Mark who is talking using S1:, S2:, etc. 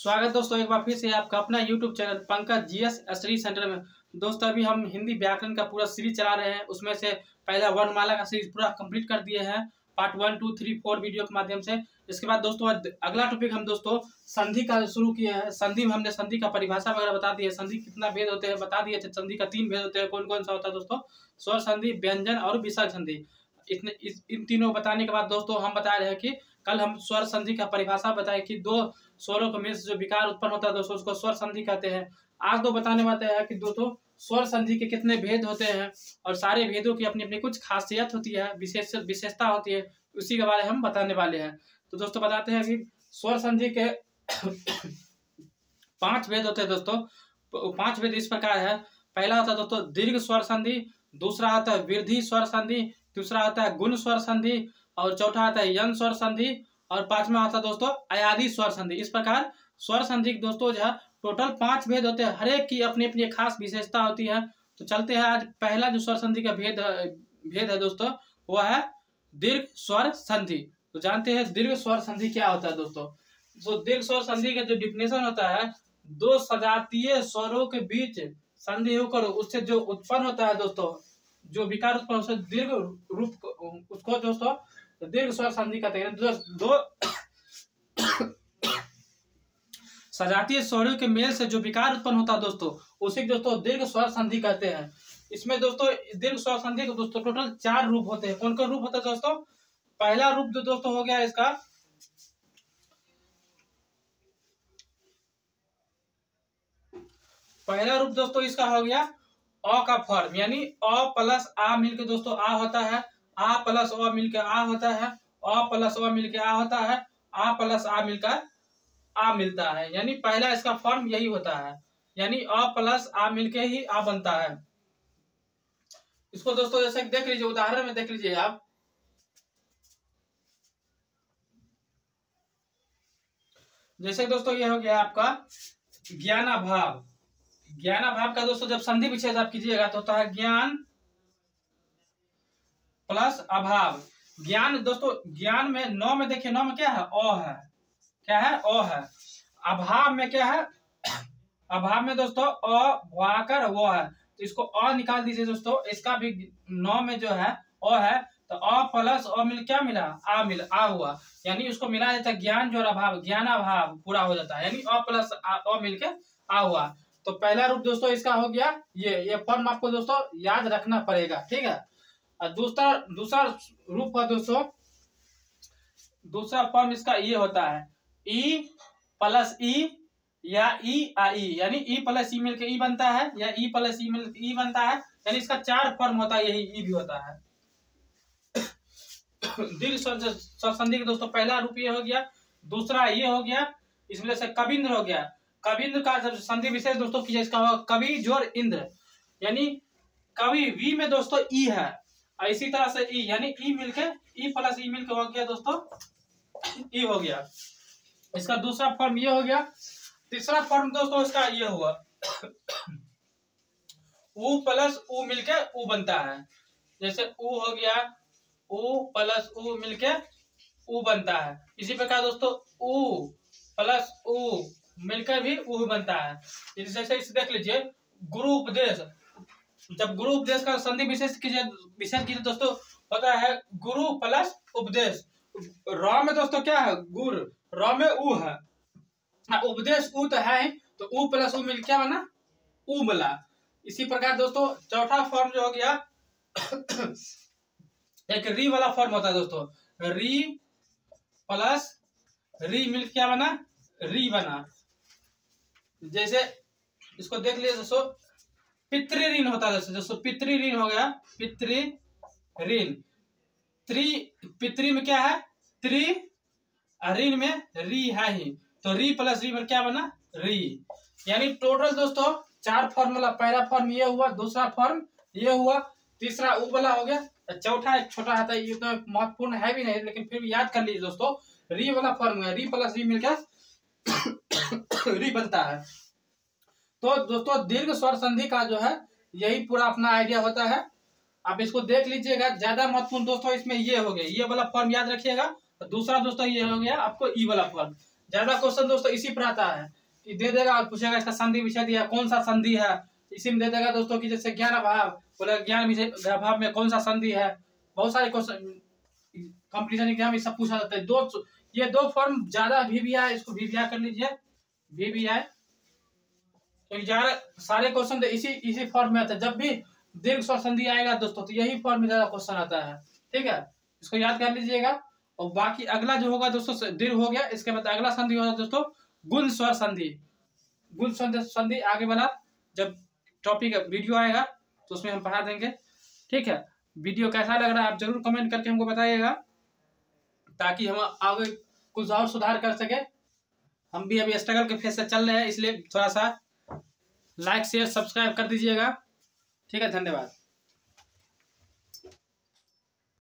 S1: स्वागत दोस्तों एक बार फिर से आपका अपना YouTube channel Pankaj GS study centre में। दोस्तों अभी हम हिंदी व्याकरण का पूरा सीरीज चला रहे हैं। उसमें से पहला वर्णमाला का सीरीज पूरा कंप्लीट कर दिए हैं पार्ट 1, 2, 3, 4 वीडियो के माध्यम से। इसके बाद दोस्तों अगला टॉपिक हम दोस्तों संधि का शुरू किए हैं। संधि में हमने संधि का परिभाषा वगैरह बता दी है, संधि कितना भेद होते हैं बता दिए। संधि का 3 भेद होते हैं, कौन कौन सा होता है दोस्तों? स्वर संधि, व्यंजन और विसर्ग संधि। इन तीनों बताने के बाद दोस्तों हम बता रहे हैं कि कल हम स्वर संधि का परिभाषा बताए कि दो स्वरों के मिल से जो विकार उत्पन्न होता है दोस्तों उसको स्वर संधि कहते हैं। आज बताने वाले हैं कि दोस्तों स्वर संधि के कितने भेद होते हैं और सारे भेदों की अपनी अपनी कुछ खासियत होती है, विशेषता होती है, उसी के बारे में हम बताने वाले हैं। तो दोस्तों बताते हैं कि स्वर संधि के 5 भेद होते हैं दोस्तों। 5 भेद इस प्रकार है। पहला होता है दोस्तों दीर्घ स्वर संधि, दूसरा होता है वृद्धि स्वर संधि, तीसरा होता है गुण स्वर संधि और चौथा आता है यन स्वर संधि और पांचवा आता है दोस्तों अयादि स्वर संधि। इस प्रकार स्वर संधि दोस्तों जो है टोटल 5 भेद होते हैं, हर एक की अपनी अपनी खास विशेषता होती है। तो चलते हैं आज पहला जो स्वर संधि का भेद है दोस्तों वो है दीर्घ स्वर संधि। तो जानते हैं दीर्घ स्वर संधि क्या होता है दोस्तों। तो दीर्घ स्वर संधि का जो डिफिनेशन होता है, दो सजातीय स्वरों के बीच संधि होकर उससे जो उत्पन्न होता है दोस्तों, जो विकार उत्पन्न होता है दीर्घ रूप, उसको दोस्तों दीर्घ स्वर संधि कहते हैं। दो सजातीय स्वरों के मेल से जो विकार उत्पन्न होता है दोस्तों उसे दोस्तों दीर्घ स्वर संधि कहते हैं। इसमें दोस्तों दीर्घ स्वर संधि के दोस्तों टोटल 4 रूप होते हैं। कौन कौन रूप होता है दोस्तों? पहला रूप जो दोस्तों हो गया इसका पहला रूप दोस्तों इसका हो गया अ का फॉर्म, यानी अ प्लस आ मिलकर दोस्तों आ होता है, आ प्लस अ मिलकर आ होता है, अ प्लस अ मिलकर आ होता है, आ प्लस आ मिलकर आ मिलता है। यानी पहला इसका फॉर्म यही होता है, यानी अ प्लस आ मिलके ही आ बनता है। इसको दोस्तों जैसे देख लीजिए, उदाहरण में देख लीजिए आप। जैसे दोस्तों ये हो गया आपका ज्ञानाभाव। ज्ञानाभाव का दोस्तों जब संधि विच्छेद आप कीजिएगा तो होता है ज्ञान प्लस अभाव। ज्ञान दोस्तों ज्ञान में 9 में देखिए, 9 में क्या है? अ है। क्या है? अ है। अभाव में क्या है? अभाव में दोस्तों अ वाकर वो है, तो इसको अ निकाल दीजिए दोस्तों। इसका भी 9 में जो है अ है, तो अ प्लस अ मिल क्या मिला? आ हुआ, यानी उसको मिला जाता है ज्ञान जो अभाव, ज्ञानाभाव पूरा हो जाता है, यानी अ प्लस अ मिलके आ हुआ। तो पहला रूप दोस्तों इसका हो गया ये फॉर्म आपको दोस्तों याद रखना पड़ेगा, ठीक है। और दूसरा रूप है दोस्तों, दूसरा फॉर्म इसका ये होता है ई प्लस ई या ई आई, यानी ई प्लस ई मिलकर ई बनता है या ई प्लस ई मिलकर ई बनता है, यानी इसका 4 फॉर्म होता है, यही ई भी होता है। दीर्घ स्वर संधि के दोस्तों पहला रूप ये हो गया, दूसरा ये हो गया, इसमें से कविंद्र हो गया। कविंद्र का जब संधि विशेष दोस्तों कीजिए, इसका होगा कवि जोड़ इंद्र, यानी कवि वी में दोस्तों ई है, इसी तरह से ई, यानी ई मिलके ई प्लस ई मिलके हो गया दोस्तों ई हो गया। इसका दूसरा फॉर्म ये हो गया। तीसरा फॉर्म दोस्तों इसका ये हुआ उ प्लस उ मिलके उ बनता है। जैसे उ हो गया, उ प्लस उ मिलके उ बनता है। इसी प्रकार दोस्तों उ प्लस उ मिलकर भी उ बनता है। जैसे इसे देख लीजिए गुरु उपदेश। जब गुरु उपदेश का संधि विशेष कीजिए दोस्तों होता है गुरु प्लस उपदेश। र में दोस्तों क्या है? गुर, र में उ है, उपदेश उ तो है, तो उ प्लस उ मिल क्या बना? उ बला। इसी प्रकार दोस्तों चौथा फॉर्म जो हो गया एक री वाला फॉर्म होता है दोस्तों, री प्लस री मिल क्या बना? री बना। जैसे इसको देख लीजिए दोस्तों पितृऋण होता है दोस्तों, पितृऋण हो गया, पितृऋण। पितृ में क्या है? त्रि, ऋण में री है ही, तो री प्लस री में क्या बना? री। यानी टोटल दोस्तों 4 फॉर्मूला। पहला फॉर्म ये हुआ, दूसरा फॉर्म ये हुआ, तीसरा उ वाला हो गया, चौथा एक छोटा आता है, ये तो महत्वपूर्ण है भी नहीं लेकिन फिर भी याद कर लीजिए दोस्तों, री वाला फॉर्म है, री प्लस री मिलकर री बनता है। तो दोस्तों दीर्घ स्वर संधि का जो है यही पूरा अपना आइडिया होता है। आप इसको देख लीजिएगा, ज्यादा महत्वपूर्ण दोस्तों इसमें ये हो गया, ये वाला फॉर्म याद रखिएगा। दूसरा दोस्तों ये हो गया आपको ई वाला फॉर्म। ज्यादा क्वेश्चन दोस्तों इसी पर आता है कि दे देगा और पूछेगा इसका संधि विषय दिया कौन सा संधि है, इसी में दे देगा दोस्तों कि जैसे ज्ञान अभाव, बोले ज्ञान विषय अभाव में कौन सा संधि है। बहुत सारे क्वेश्चन कंपटीशन एग्जाम में सब पूछा जाता है। ये दो फॉर्म ज्यादा VVI, इसको VVI कर लीजिए, VVI, क्योंकि ज्यादा सारे क्वेश्चन इसी फॉर्म में आता है। जब भी दीर्घ स्वर संधि आएगा दोस्तों तो यही फॉर्म में ज्यादा क्वेश्चन आता है, ठीक है, इसको याद कर लीजिएगा। और बाकी अगला जो होगा दोस्तों दीर्घ हो गया, इसके बाद अगला संधि होगा दोस्तों गुण स्वर संधि। गुण संधि आगे वाला जब टॉपिक वीडियो आएगा तो उसमें हम पढ़ा देंगे, ठीक है। वीडियो कैसा लग रहा है आप जरूर कमेंट करके हमको बताइएगा, ताकि हम आगे कुछ और सुधार कर सके। हम भी अभी स्ट्रगल के फेज से चल रहे हैं, इसलिए थोड़ा सा लाइक शेयर सब्सक्राइब कर दीजिएगा, ठीक है। धन्यवाद।